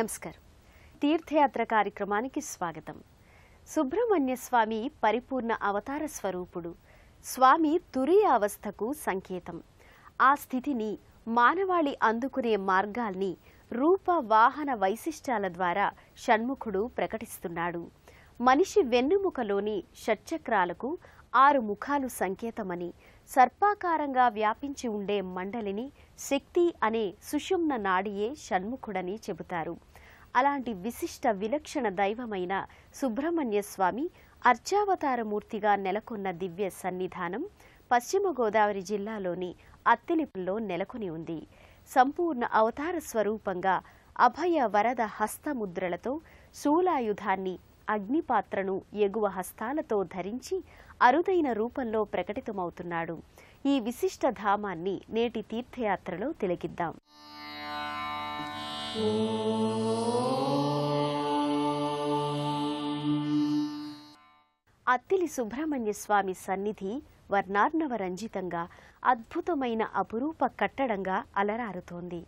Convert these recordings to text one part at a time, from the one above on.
నమస్కారం. తీర్థయాత్ర కార్యక్రమానికి స్వాగతం. సుబ్రహ్మణ్య స్వామి పరిపూర్ణ అవతార స్వరూపుడు. స్వామి తురీయ అవస్థకు సంకేతం. ఆ స్థితిని మానవాళి అందుకునే మార్గాల్ని రూప వాహన వైశిష్ట్యాల ద్వారా షణ్ముఖుడు ప్రకటిస్తున్నాడు. మనిషి వెన్నుముకలోని షట్చక్రాలకు 6 ముఖాలు సంకేతమని, సర్పాకారంగా వ్యాపించి ఉండే మండలిని శక్తి అనే సుషుమ్న నాడియే షణ్ముఖుడని చెబుతారు. అలాంటి విశిష్ట విలక్షణ దైవమైన సుబ్రహ్మణ్య స్వామి అర్చావతారమూర్తిగా నెలకొన్న దివ్య సన్నిధానం పశ్చిమ గోదావరి జిల్లాలోని అత్తిలిలో నెలకొని ఉంది. సంపూర్ణ అవతార స్వరూపంగా అభయ వరద హస్తముద్రలతో శూలాయుధాన్ని, అగ్నిపాత్రను ఎగువ హస్తాలతో ధరించి అరుదైన రూపంలో ప్రకటితమవుతున్నాడు. ఈ విశిష్ట ధామాన్ని నేటి తీర్థయాత్రలో తిలకిద్దాం. అత్తిలి సుబ్రహ్మణ్య స్వామి సన్నిధి వర్ణార్ణవ రంజితంగా అద్భుతమైన అపురూప కట్టడంగా అలరారుతోంది.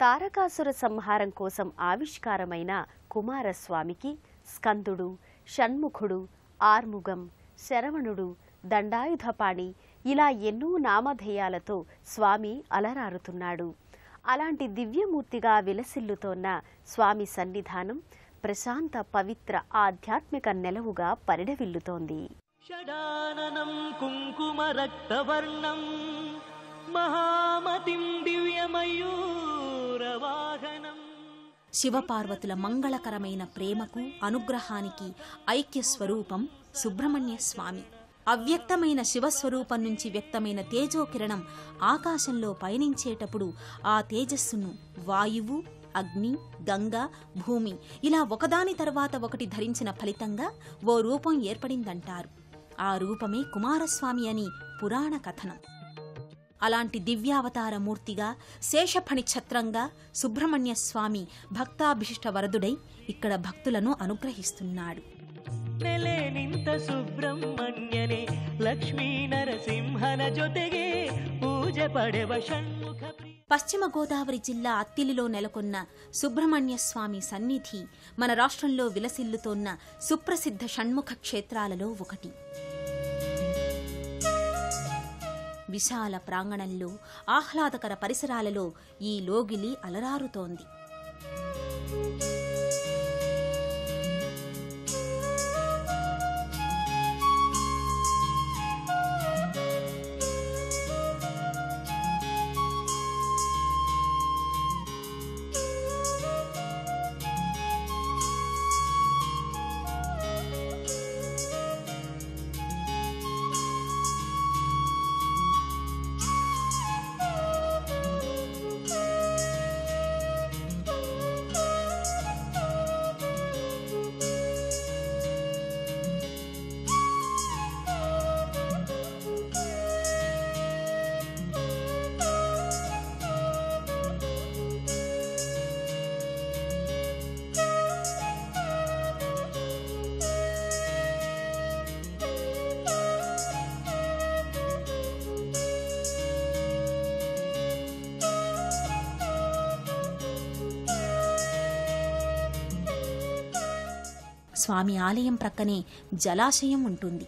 తారకాసుర సంహారం కోసం ఆవిష్కారమైన కుమారస్వామికి స్కందుడు, షణ్ముఖుడు, ఆర్ముగం, శరవణుడు, దండాయుధపాణి ఇలా ఎన్నో నామధేయాలతో స్వామి అలరారుతున్నాడు. అలాంటి దివ్యమూర్తిగా విలసిల్లుతోన్న స్వామి సన్నిధానం ప్రశాంత పవిత్ర ఆధ్యాత్మిక నెలవుగా పరిడవిల్లుతోంది. షడాననం కుంకుమ రక్తవర్ణం మహామతిం దివ్యమయూరవాహనం. శివపార్వతుల మంగళకరమైన ప్రేమకు, అనుగ్రహానికి ఐక్య స్వరూపం సుబ్రహ్మణ్య స్వామి. అవ్యక్తమైన శివస్వరూపం నుంచి వ్యక్తమైన తేజోకిరణం ఆకాశంలో పయనించేటప్పుడు ఆ తేజస్సును వాయువు, అగ్ని, గంగ, భూమి ఇలా ఒకదాని తర్వాత ఒకటి ధరించిన ఫలితంగా ఓ రూపం ఏర్పడిందంటారు. ఆ రూపమే కుమారస్వామి అని పురాణ కథనం. అలాంటి దివ్యావతార మూర్తిగా, శేషఫణి ఛత్రంగా సుబ్రహ్మణ్య స్వామి భక్తాభిష్ట వరదుడై ఇక్కడ భక్తులను అనుగ్రహిస్తున్నాడు. ನೆಲೆನಿಂತ ಸುಬ್ರಹ್ಮಣ್ಯನೇ ಲಕ್ಷ್ಮೀ ನರಸಿಂಹನ ಜೊತೆಗೆ ಪೂಜೆ ಪಡೆವ ಷಣ್ಮುಖ. పశ్చిమ గోదావరి జిల్లా అత్తిలిలో నెలకొన్న సుబ్రహ్మణ్య స్వామి సన్నిధి మన రాష్ట్రంలో విలసిల్లుతోన్న సుప్రసిద్ధ షణ్ముఖ క్షేత్రాలలో ఒకటి. విశాల ప్రాంగణంలో, ఆహ్లాదకర పరిసరాలలో ఈ లోగిలి అలరారుతోంది. స్వామి ఆలయం ప్రక్కనే జలాశయం ఉంటుంది.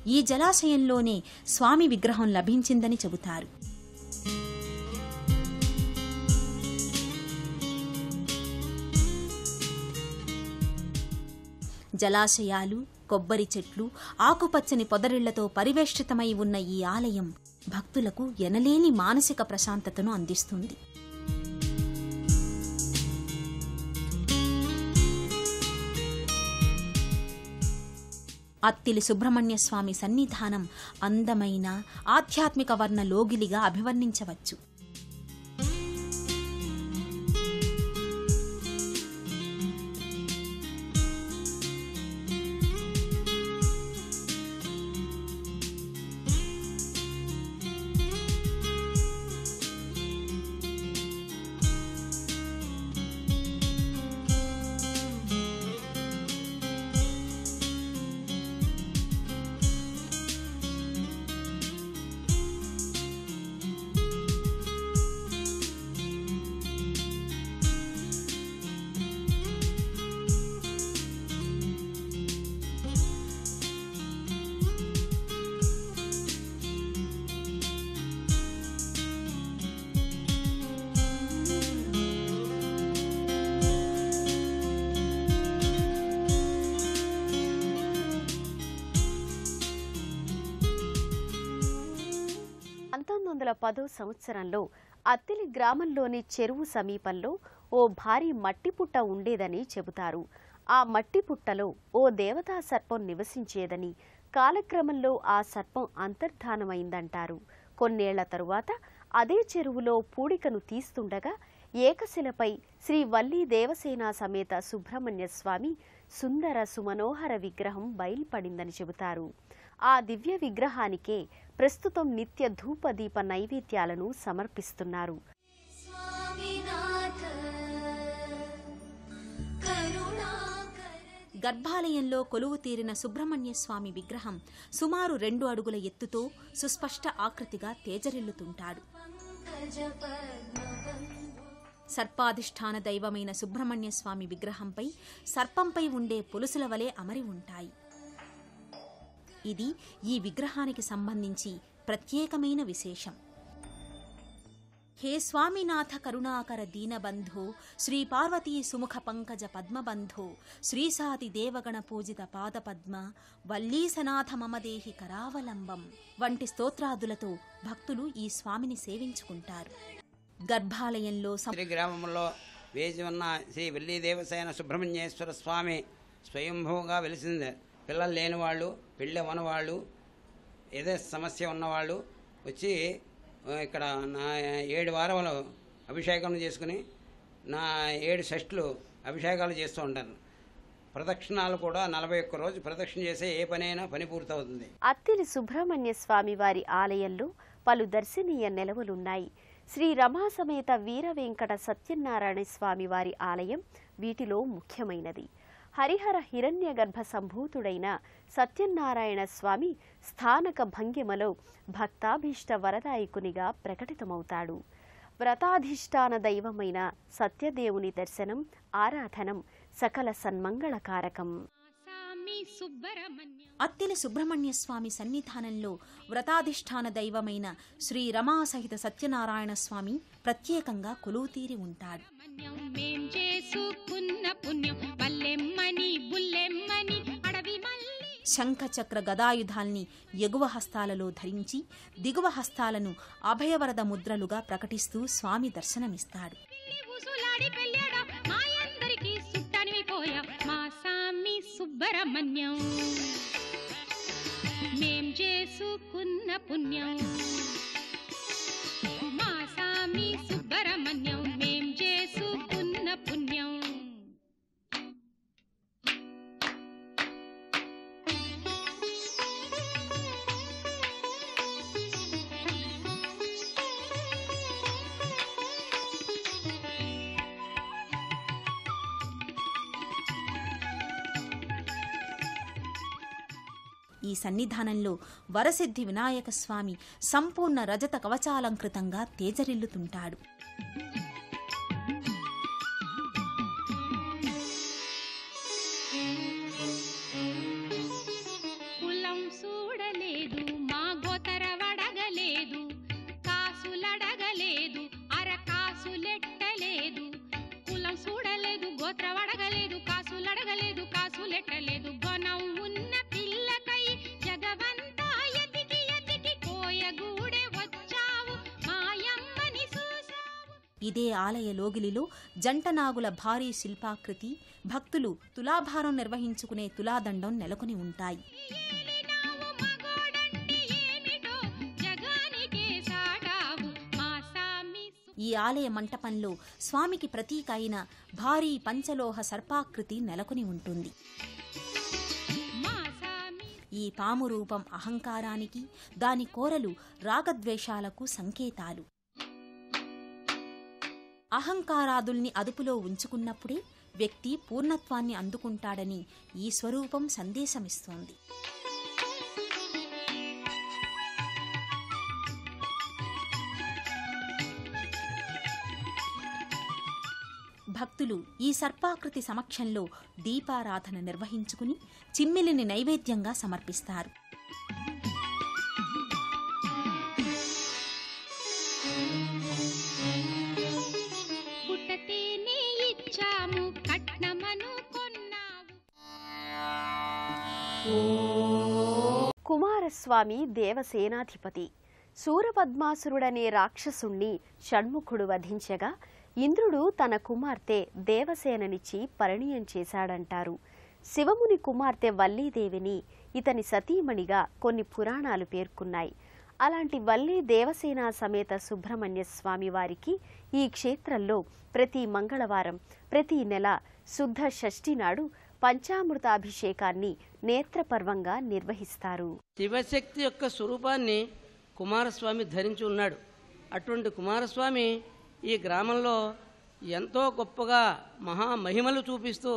ఈ జలాశయంలోనే స్వామి విగ్రహం లభించిందని చెబుతారు. జలాశయాలు, కొబ్బరి చెట్లు, ఆకుపచ్చని పొదరిళ్లతో పరివేష్టితమై ఉన్న ఈ ఆలయం భక్తులకు ఎనలేని మానసిక ప్రశాంతతను అందిస్తుంది. అత్తిలి సుబ్రహ్మణ్య స్వామి సన్నిధానం అందమైన ఆధ్యాత్మిక వర్ణ లోగిలిగా అభివర్ణించవచ్చు. 1910వ సంవత్సరంలో అత్తిలి గ్రామంలోని చెరువు సమీపంలో ఓ భారీ మట్టిపుట్ట ఉండేదని చెబుతారు. ఆ మట్టిపుట్టలో ఓ దేవతా సర్పం నివసించేదని, కాలక్రమంలో ఆ సర్పం అంతర్ధానమైందంటారు. కొన్నేళ్ల తరువాత అదే చెరువులో పూడికను తీస్తుండగా ఏకశిలపై శ్రీ వల్లీ దేవసేన సమేత సుబ్రహ్మణ్య స్వామి సుందర సుమనోహర విగ్రహం బయల్పడిందని చెబుతారు. ఆ దివ్య విగ్రహానికే ప్రస్తుతం నిత్య ధూపదీప నైవేద్యాలను సమర్పిస్తున్నారు. గర్భాలయంలో కొలువు తీరిన సుబ్రహ్మణ్య స్వామి విగ్రహం సుమారు 2 అడుగుల ఎత్తుతో సుస్పష్ట ఆకృతిగా తేజరిల్లుతుంటాడు. సర్పాధిష్టాన దైవమైన సుబ్రహ్మణ్య స్వామి విగ్రహంపై సర్పంపై ఉండే పులుసుల వలె అమరి ఉంటాయి. ఇది ఈ విగ్రహానికి సంబంధించి ప్రత్యేకమైన విశేషం. హే స్వామినాథ కరుణాకర దీనబంధో శ్రీ పార్వతీ సుముఖ పంకజ పద్మబంధో శ్రీసాది దేవగణ పూజిత పాదపద్మ వల్లీసనాథ మమదేహి కరావలంబం వంటి స్తోత్రాదులతో భక్తులు ఈ స్వామిని సేవించుకుంటారు. గర్భాలయంలో గ్రామంలో వేసి ఉన్న శ్రీ వల్లీ దేవసేన సుబ్రహ్మణ్యేశ్వర స్వామి స్వయంభూగా వెలిసింది. పిల్లలు లేని వాళ్ళు, పెళ్ళి అవ్వని వాళ్ళు, ఏదో సమస్య ఉన్నవాళ్ళు వచ్చి ఇక్కడ నా 7 వారాలు అభిషేకం చేసుకుని నా 7 షష్ఠులు అభిషేకాలు చేస్తూ ఉంటాను. ప్రదక్షిణాలు కూడా 41 రోజు ప్రదక్షిణ చేసే ఏ పనైనా పని పూర్తవుతుంది. అత్తిలి సుబ్రహ్మణ్య స్వామి వారి ఆలయంలో పలు దర్శనీయ నెలవులున్నాయి. శ్రీ రమా సమేత వీర వెంకట సత్యనారాయణ స్వామి వారి ఆలయం వీటిలో ముఖ్యమైనది. హరిహర హిరణ్య గర్భ సంభూతుడైన సత్యనారాయణ స్వామి స్థానక భంగిమలో భక్తాభీష్ట వరదాయకునిగా ప్రకటితమవుతాడు. వ్రతాధిష్టాన దైవమైన సత్యదేవుని దర్శనం, ఆరాధనం సకల సన్మంగళకారకం. అత్తిలి సుబ్రహ్మణ్య స్వామి సన్నిధానంలో వ్రతాధిష్టాన దైవమైన శ్రీ రమా సహిత సత్యనారాయణ స్వామి ప్రత్యేకంగా కొలువుతీరి ఉంటాడు. శంఖ చక్ర గదాయుధాల్ని ఎగువ హస్తాలలో ధరించి దిగువ హస్తాలను అభయవరద ముద్రలుగా ప్రకటిస్తూ స్వామి దర్శనమిస్తాడు. సుబ్రహ్మణ్యం మేం చేసుకున్న పుణ్యం, మా సామి సుబ్రహ్మణ్యం మేం చేసుకున్న పుణ్యం. ఈ సన్నిధానంలో వరసిద్ధి వినాయక స్వామి సంపూర్ణ రజత కవచాలంకృతంగా తేజరిల్లుతుంటాడు. కులం చూడలేదు, మా గోతర వడగలేదు, కాసులడగలేదు, అరకాసులెట్టలేదు. కులం చూడలేదు, గోత్ర వడగలేదు, కాసులడగలేదు, కాసులెట్టలేదు. గొనం ఉన్న ఇదే ఆలయ లోగిలిలో జంటనాగుల భారీ శిల్పాకృతి, భక్తులు తులాభారం నిర్వహించుకునే తులాదండం నెలకొని ఉంటాయి. ఈ ఆలయ మంటపంలో స్వామికి ప్రతీక అయిన భారీ పంచలోహ సర్పాకృతి నెలకొని ఉంటుంది. ఈ పాము రూపం అహంకారానికి, దాని కోరలు రాగద్వేషాలకు సంకేతాలు. అహంకారాదుల్ని అదుపులో ఉంచుకున్నప్పుడే వ్యక్తి పూర్ణత్వాన్ని అందుకుంటాడని ఈ స్వరూపం సందేశమిస్తోంది. భక్తులు ఈ సర్పాకృతి సమక్షంలో దీపారాధన నిర్వహించుకుని చిమ్మిలిని నైవేద్యంగా సమర్పిస్తారు. కుమారస్వామి దేవసేనాధిపతి. శూరపద్మాసురుడనే రాక్షసుణ్ణి షణ్ముఖుడు వధించగా ఇంద్రుడు తన కుమార్తె దేవసేననిచ్చి పరిణయం చేశాడంటారు. శివముని కుమార్తె వల్లీదేవిని ఇతని సతీమణిగా కొన్ని పురాణాలు పేర్కొన్నాయి. అలాంటి వల్లీ దేవసేన సమేత సుబ్రహ్మణ్య స్వామి వారికి ఈ క్షేత్రంలో ప్రతి మంగళవారం, ప్రతి నెల శుద్ధ షష్ఠి నాడు పంచామృతాభిషేకాన్ని నేత్రపర్వంగా నిర్వహిస్తారు. శివశక్తి యొక్క స్వరూపాన్ని కుమారస్వామి ధరించి ఉన్నాడు. అటువంటి కుమారస్వామి ఈ గ్రామంలో ఎంతో గొప్పగా మహామహిమలు చూపిస్తూ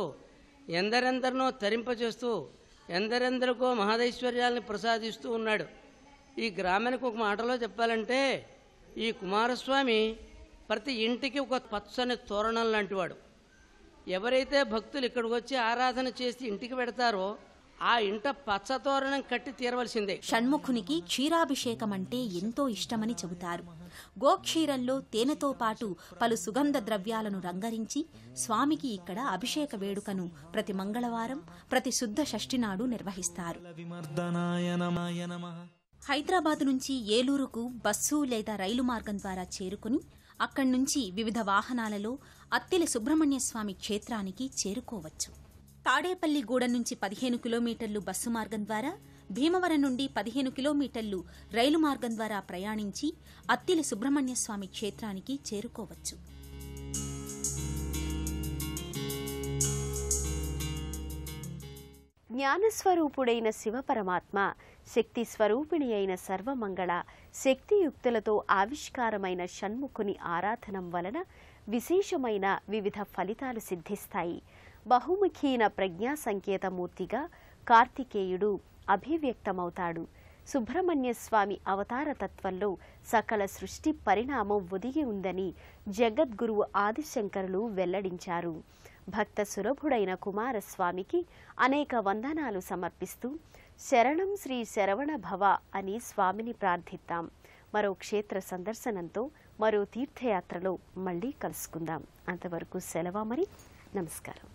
ఎందరెందరినో తరింపచేస్తూ ఎందరెందరికో మహదైశ్వర్యాలను ప్రసాదిస్తూ ఉన్నాడు. ఈ గ్రామానికి ఒక మాటలో చెప్పాలంటే ఈ కుమారస్వామి ప్రతి ఇంటికి ఒక పచ్చని తోరణం లాంటివాడు. ఎవరైతే భక్తులు ఇక్కడికి వచ్చి ఆరాధన చేసి ఇంటికి పెడతారో ఆ ఇంట పచ్చతోరణం కట్టి తీరవలసిందే. షణ్ముఖునికి క్షీరాభిషేకం అంటే ఎంతో ఇష్టమని చెబుతారు. గోక్షీరంలో తేనెతో పాటు పలు సుగంధ ద్రవ్యాలను రంగరించి స్వామికి ఇక్కడ అభిషేక వేడుకను ప్రతి మంగళవారం, ప్రతి శుద్ధ షష్ఠి నాడు నిర్వహిస్తారు. హైదరాబాద్ నుంచి ఏలూరుకు బస్సు లేదా రైలు మార్గం ద్వారా చేరుకుని అక్కడి నుంచి వివిధ వాహనాలలో అత్తిలి సుబ్రహ్మణ్య స్వామి క్షేత్రానికి చేరుకోవచ్చు. తాడేపల్లిగూడెం నుంచి 15 కిలోమీటర్లు బస్సు మార్గం ద్వారా, భీమవరం నుండి 15 కిలోమీటర్లు రైలు మార్గం ద్వారా ప్రయాణించి అత్తిలి సుబ్రహ్మణ్య స్వామి క్షేత్రానికి చేరుకోవచ్చు. జ్ఞానస్వరూపుడైన శివపరమాత్మ, శక్తి స్వరూపిణి అయిన సర్వమంగళ, శక్తియుక్తులతో ఆవిష్కారమైన షణ్ముఖుని ఆరాధనం వలన విశేషమైన వివిధ ఫలితాలు సిద్ధిస్తాయి. బహుముఖీన ప్రజ్ఞా సంకేతమూర్తిగా కార్తికేయుడు అభివ్యక్తమవుతాడు. సుబ్రహ్మణ్య స్వామి అవతార తత్వంలో సకల సృష్టి పరిణామం ఒదిగి ఉందని జగద్గురువు ఆదిశంకరులు వెల్లడించారు. భక్త సులభుడైన కుమారస్వామికి అనేక వందనాలు సమర్పిస్తూ శరణం శ్రీ శరవణ భవ అని స్వామిని ప్రార్థిద్దాం. మరో క్షేత్ర సందర్శనంతో, మరో తీర్థయాత్రలో మళ్ళీ కలుసుకుందాం. అంతవరకు సెలవు మరి. నమస్కారం.